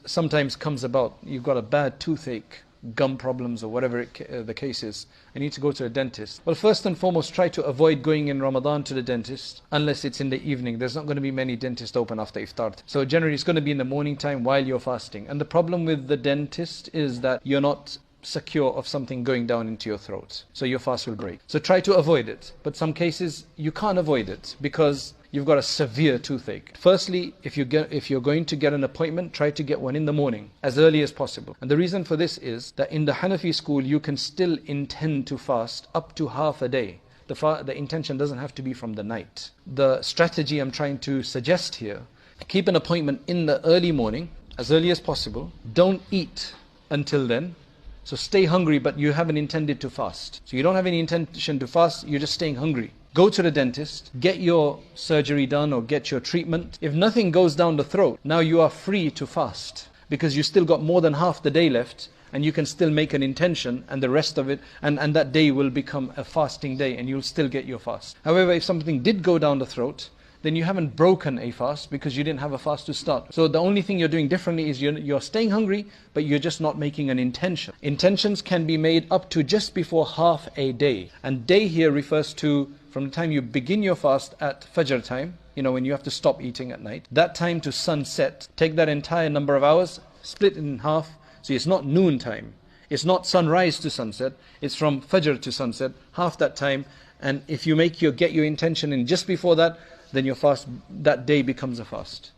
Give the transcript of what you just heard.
sometimes comes about, you've got a bad toothache, gum problems or whatever the case is, and you need to go to a dentist. Well, first and foremost, try to avoid going in Ramadan to the dentist unless it's in the evening. There's not going to be many dentists open after iftar. So generally it's going to be in the morning time while you're fasting. And the problem with the dentist is that you're not secure of something going down into your throat, so your fast will break. So try to avoid it. But some cases you can't avoid it because you've got a severe toothache. Firstly, if you're going to get an appointment, try to get one in the morning as early as possible. And the reason for this is that in the Hanafi school you can still intend to fast up to half a day. The intention doesn't have to be from the night. The strategy I'm trying to suggest here, keep an appointment in the early morning as early as possible. Don't eat until then. So stay hungry, but you haven't intended to fast. So you don't have any intention to fast, you're just staying hungry. Go to the dentist, get your surgery done or get your treatment. If nothing goes down the throat, now you are free to fast because you still got more than half the day left and you can still make an intention and the rest of it, and that day will become a fasting day and you'll still get your fast. However, if something did go down the throat, then you haven't broken a fast because you didn't have a fast to start. So the only thing you're doing differently is you're staying hungry, but you're just not making an intention. Intentions can be made up to just before half a day. And day here refers to from the time you begin your fast at Fajr time, when you have to stop eating at night, that time to sunset. Take that entire number of hours, split it in half. So it's not noon time. It's not sunrise to sunset. It's from Fajr to sunset, half that time. And if you get your intention in just before that, then your fast, that day becomes a fast.